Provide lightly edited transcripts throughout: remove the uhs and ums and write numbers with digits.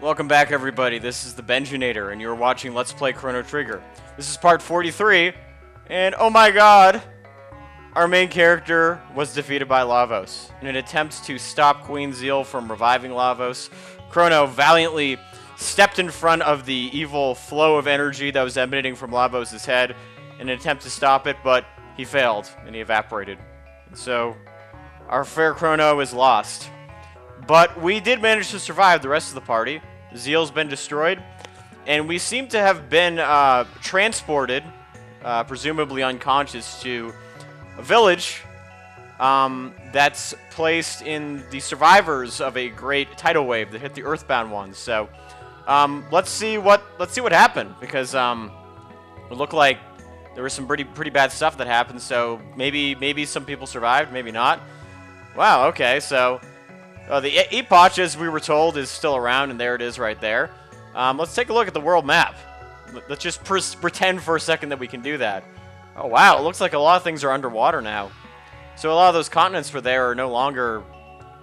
Welcome back, everybody. This is the Benjinator, and you're watching Let's Play Chrono Trigger. This is part 43, and oh my god! Our main character was defeated by Lavos. In an attempt to stop Queen Zeal from reviving Lavos, Crono valiantly stepped in front of the evil flow of energy that was emanating from Lavos' head in an attempt to stop it, but he failed, and he evaporated. And so, our fair Crono is lost. But we did manage to survive the rest of the party. Zeal's been destroyed, and we seem to have been transported, presumably unconscious, to a village that's placed in the survivors of a great tidal wave that hit the Earthbound ones. So let's see what happened, because it looked like there was some pretty bad stuff that happened. So maybe some people survived, maybe not. Wow. Okay. So. The Epoch, as we were told, is still around, and there it is right there. Let's take a look at the world map. Let's just pretend for a second that we can do that. Oh, wow. It looks like a lot of things are underwater now. So a lot of those continents for there are no longer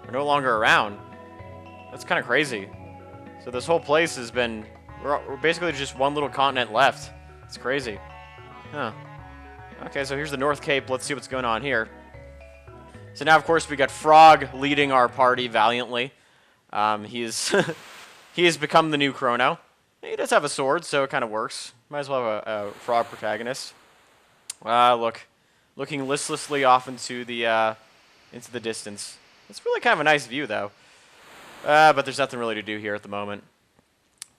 around. That's kind of crazy. So this whole place has been... We're basically just one little continent left. It's crazy. Huh. Okay, so here's the North Cape. Let's see what's going on here. So now, of course, we got Frog leading our party valiantly. He has become the new Chrono. He does have a sword, so it kind of works. Might as well have a Frog protagonist. Looking listlessly off into the distance. It's really kind of a nice view, though. But there's nothing really to do here at the moment.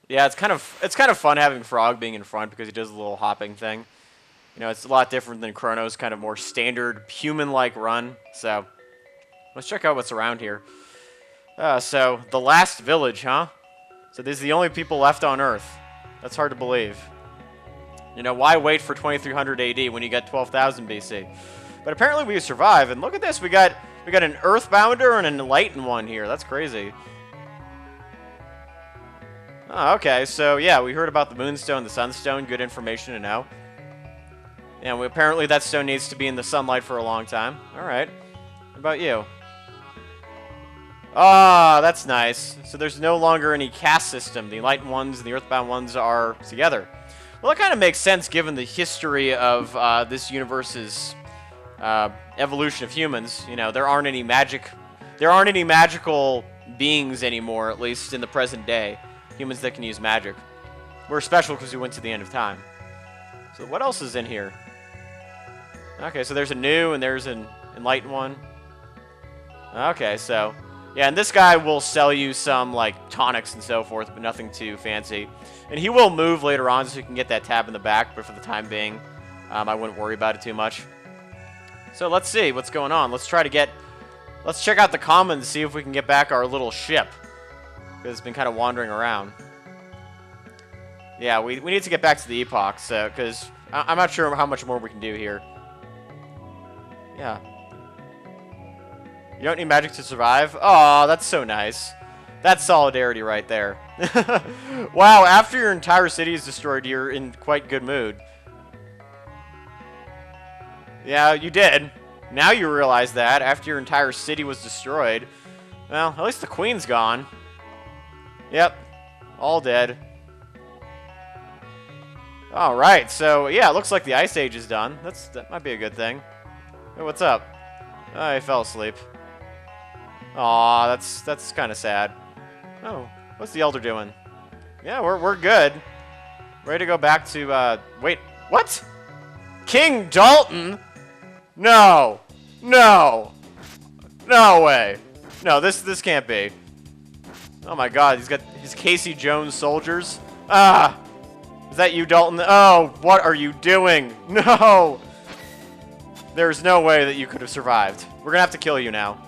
Yeah, it's kind of fun having Frog being in front because he does a little hopping thing. You know, it's a lot different than Chrono's kind of more standard human-like run. So, let's check out what's around here. So, the last village, huh? So, these are the only people left on Earth. That's hard to believe. You know, why wait for 2300 AD when you got 12,000 BC? But apparently we survive, and look at this. We got an Earthbounder and an Enlightened one here. That's crazy. Oh, okay. So, yeah, we heard about the Moonstone, the Sunstone. Good information to know. And apparently that stone needs to be in the sunlight for a long time. Alright. What about you? Ah, that's nice. So there's no longer any caste system. The Enlightened ones and the Earthbound ones are together. Well, that kind of makes sense given the history of this universe's evolution of humans. You know, there aren't any magical beings anymore, at least in the present day. Humans that can use magic. We're special because we went to the end of time. So what else is in here? Okay, so there's a new and there's an Enlightened one. Okay, so... Yeah, and this guy will sell you some, like, tonics and so forth, but nothing too fancy. And he will move later on so you can get that tab in the back, but for the time being, I wouldn't worry about it too much. So let's see what's going on. Let's check out the commons, see if we can get back our little ship. Because it's been kind of wandering around. Yeah, we need to get back to the Epoch, so, because I'm not sure how much more we can do here. Yeah. You don't need magic to survive? Aw, that's so nice. That's solidarity right there. Wow, after your entire city is destroyed, you're in quite good mood. Yeah, you did. Now you realize that, after your entire city was destroyed. Well, at least the queen's gone. Yep, all dead. Alright, so yeah, it looks like the Ice Age is done. That might be a good thing. Hey, what's up? Oh, I fell asleep. Aw, that's kind of sad. Oh, what's the Elder doing? Yeah, we're good. Ready to go back to, wait, what? King Dalton? No! No! No way! No, this can't be. Oh my god, he's got his Casey Jones soldiers. Ah! Is that you, Dalton? Oh, what are you doing? No! There's no way that you could have survived. We're gonna have to kill you now.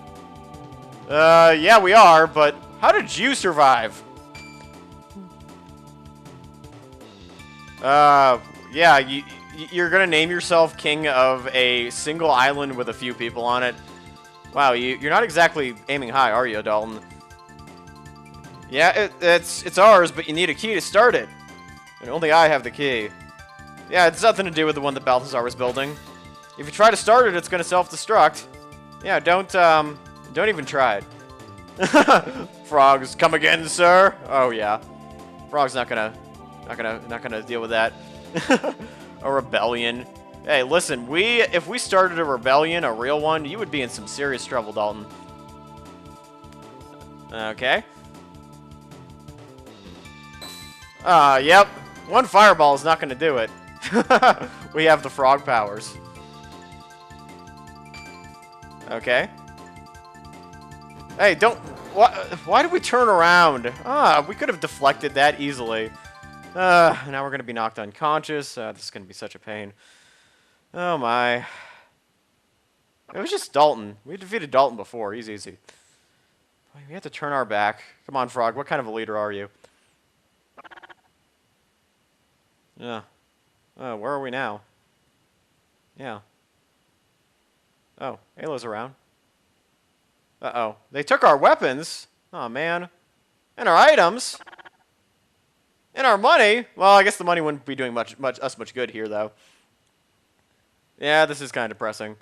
Yeah, we are, but how did you survive? Yeah, you're gonna name yourself king of a single island with a few people on it. Wow, you're not exactly aiming high, are you, Dalton? Yeah, it's ours, but you need a key to start it. And only I have the key. Yeah, it's nothing to do with the one that Balthazar was building. If you try to start it, it's gonna self-destruct. Yeah, don't even try it. Frogs, come again, sir. Oh yeah, Frog's not gonna deal with that. A rebellion. Hey, listen, if we started a rebellion, a real one, you would be in some serious trouble, Dalton. Okay. Yep. One fireball is not going to do it. We have the frog powers. Okay. Hey, don't... Why did we turn around? We could have deflected that easily. Now we're going to be knocked unconscious. This is going to be such a pain. Oh, my. It was just Dalton. We defeated Dalton before. He's easy. We have to turn our back. Come on, Frog. What kind of a leader are you? Yeah. Where are we now? Yeah. Oh, Ayla's around. Uh-oh. They took our weapons. Oh, man. And our items. And our money. Well, I guess the money wouldn't be doing much good here, though. Yeah, this is kind of depressing.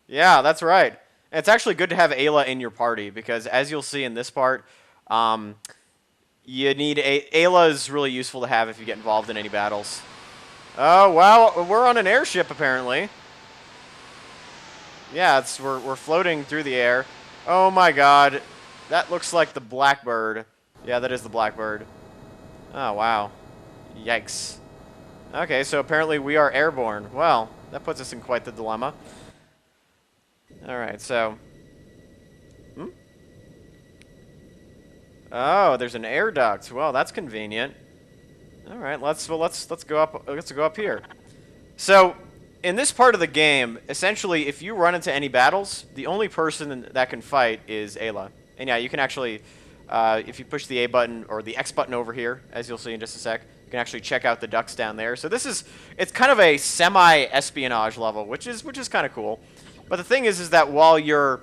Yeah, that's right. And it's actually good to have Ayla in your party, because as you'll see in this part, you need Ayla is really useful to have if you get involved in any battles. Oh, wow, we're on an airship, apparently. Yeah, we're floating through the air. Oh my god. That looks like the Blackbird. Yeah, that is the Blackbird. Oh, wow. Yikes. Okay, so apparently we are airborne. Well, that puts us in quite the dilemma. Alright, so... Oh, there's an air duct. Well, that's convenient. Alright, let's go up here. So, in this part of the game, essentially, if you run into any battles, the only person that can fight is Ayla. And yeah, you can actually, if you push the A button, or the X button over here, as you'll see in just a sec, you can actually check out the ducts down there. So it's kind of a semi-espionage level, which is kind of cool. But the thing is that while you're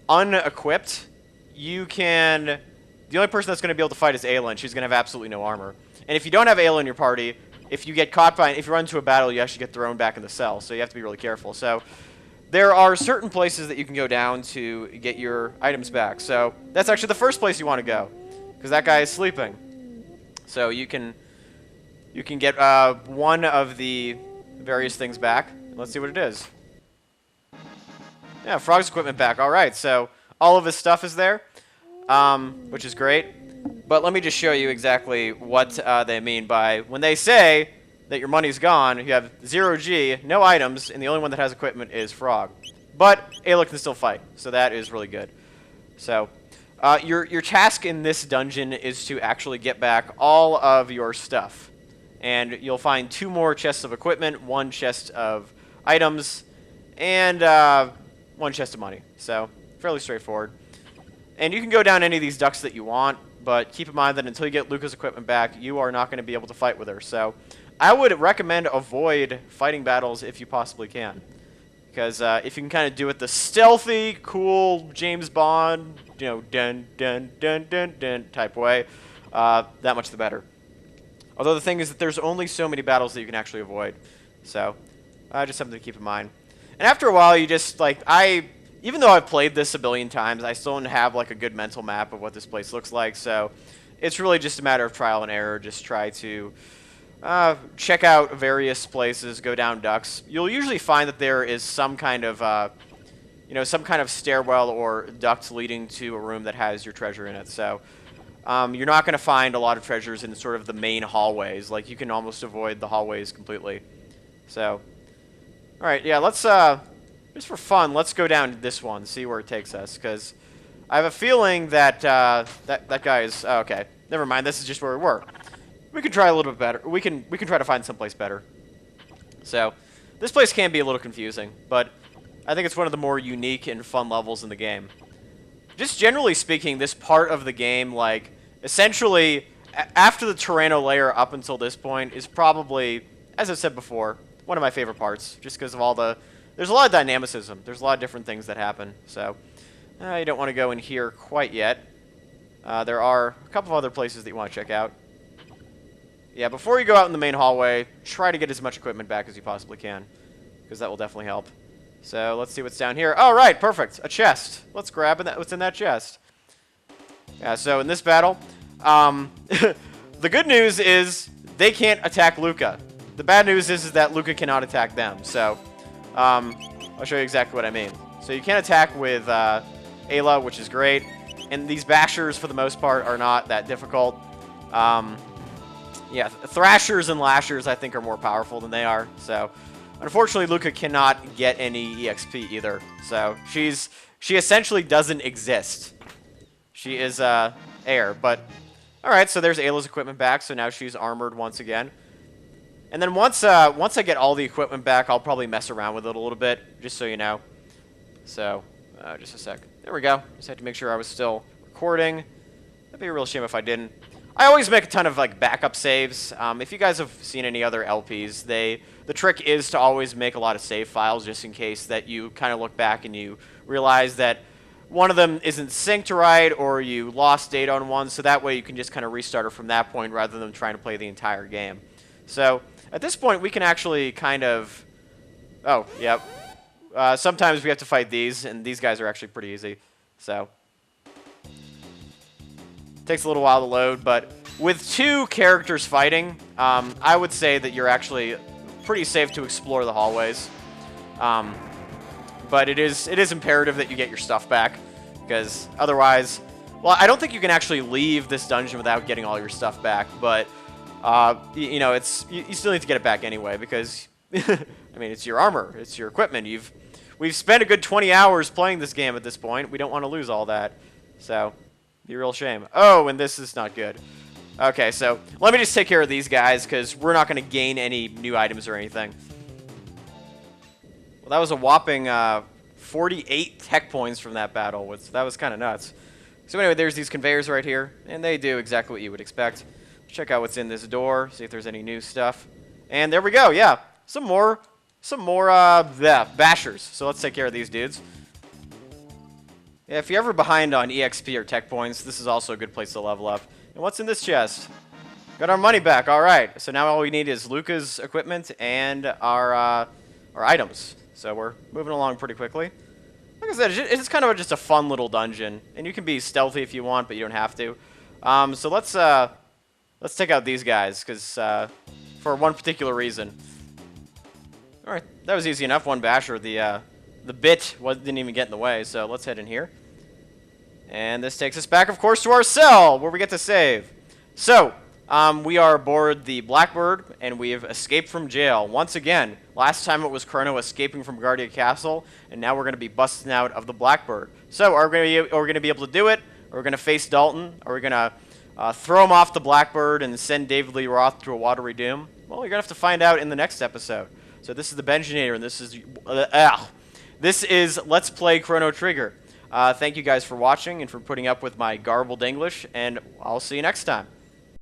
unequipped, you can... The only person that's going to be able to fight is Ayla, and she's going to have absolutely no armor. And if you don't have Ayla in your party, if you run into a battle, you actually get thrown back in the cell, so you have to be really careful. So there are certain places that you can go down to get your items back. So that's actually the first place you want to go, because that guy is sleeping. So you can get one of the various things back. Let's see what it is. Yeah, Frog's equipment back. All right, so all of his stuff is there, which is great. But let me just show you exactly what they mean by when they say that your money's gone, you have 0G, no items, and the only one that has equipment is Frog. But Ayla can still fight, so that is really good. So your task in this dungeon is to actually get back all of your stuff. And you'll find 2 more chests of equipment, 1 chest of items, and 1 chest of money. So fairly straightforward. And you can go down any of these ducts that you want, but keep in mind that until you get Luca's equipment back, you are not going to be able to fight with her. So I would recommend avoid fighting battles if you possibly can. Because if you can kind of do it the stealthy, cool James Bond, you know, dun, dun, dun, dun, dun type way, that much the better. Although the thing is that there's only so many battles that you can actually avoid. So just something to keep in mind. And after a while, you just, like, even though I've played this a billion times, I still don't have, like, a good mental map of what this place looks like. So it's really just a matter of trial and error. Just try to check out various places, go down ducts. You'll usually find that there is some kind of, some kind of stairwell or duct leading to a room that has your treasure in it. So you're not going to find a lot of treasures in sort of the main hallways. Like, you can almost avoid the hallways completely. So, all right, yeah, let's... just for fun, let's go down to this one, see where it takes us, because I have a feeling that that guy is... Oh, okay, never mind, this is just where we were. We can try a little bit better. We can try to find someplace better. So, this place can be a little confusing, but I think it's one of the more unique and fun levels in the game. Just generally speaking, this part of the game, like, essentially, after the Chrono layer up until this point, is probably, as I've said before, one of my favorite parts, just because of all the... There's a lot of dynamicism. There's a lot of different things that happen. So, you don't want to go in here quite yet. There are a couple of other places that you want to check out. Yeah, before you go out in the main hallway, try to get as much equipment back as you possibly can, because that will definitely help. So let's see what's down here. Oh, right, perfect. A chest. Let's grab what's in that chest. Yeah, so in this battle, the good news is they can't attack Luca. The bad news is that Luca cannot attack them. So I'll show you exactly what I mean. So you can attack with Ayla, which is great. And these bashers, for the most part, are not that difficult. Yeah, thrashers and lashers, I think, are more powerful than they are. So unfortunately, Luca cannot get any EXP either. So she essentially doesn't exist. She is air, but all right. So there's Ayla's equipment back. So now she's armored once again. And then once I get all the equipment back, I'll probably mess around with it a little bit, just so you know. So just a sec. There we go. Just had to make sure I was still recording. That'd be a real shame if I didn't. I always make a ton of like backup saves. If you guys have seen any other LPs, the trick is to always make a lot of save files just in case that you kind of look back and you realize that one of them isn't synced right or you lost data on one, so that way you can just kind of restart it from that point rather than trying to play the entire game. So at this point we can actually kind of... Oh, yep. Sometimes we have to fight these, and these guys are actually pretty easy. So takes a little while to load, but with two characters fighting, I would say that you're actually pretty safe to explore the hallways. But it is imperative that you get your stuff back, because otherwise, well, I don't think you can actually leave this dungeon without getting all your stuff back, but you know, you still need to get it back anyway, because I mean, it's your armor, it's your equipment. We've spent a good 20 hours playing this game at this point. We don't want to lose all that, so be a real shame. Oh, and this is not good. Okay, so let me just take care of these guys, because we're not going to gain any new items or anything. Well, that was a whopping 48 tech points from that battle. That was kind of nuts. So anyway, there's these conveyors right here, and they do exactly what you would expect. Check out what's in this door, see if there's any new stuff. And there we go, yeah. Some more bashers. So let's take care of these dudes. Yeah, if you're ever behind on EXP or tech points, this is also a good place to level up. And what's in this chest? Got our money back, alright. So now all we need is Luca's equipment and our items. So we're moving along pretty quickly. Like I said, it's kind of just a fun little dungeon. And you can be stealthy if you want, but you don't have to. So let's take out these guys, because for one particular reason. Alright, that was easy enough. One basher. The bit didn't even get in the way, so let's head in here. And this takes us back, of course, to our cell, where we get to save. So, we are aboard the Blackbird, and we have escaped from jail. Once again, last time it was Chrono escaping from Guardia Castle, and now we're going to be busting out of the Blackbird. So, are we going to be able to do it? Are we going to face Dalton? Are we going to throw him off the Blackbird and send David Lee Roth to a watery doom? Well, you're going to have to find out in the next episode. So this is the Benjinator, and this is Let's Play Chrono Trigger. Thank you guys for watching and for putting up with my garbled English, and I'll see you next time.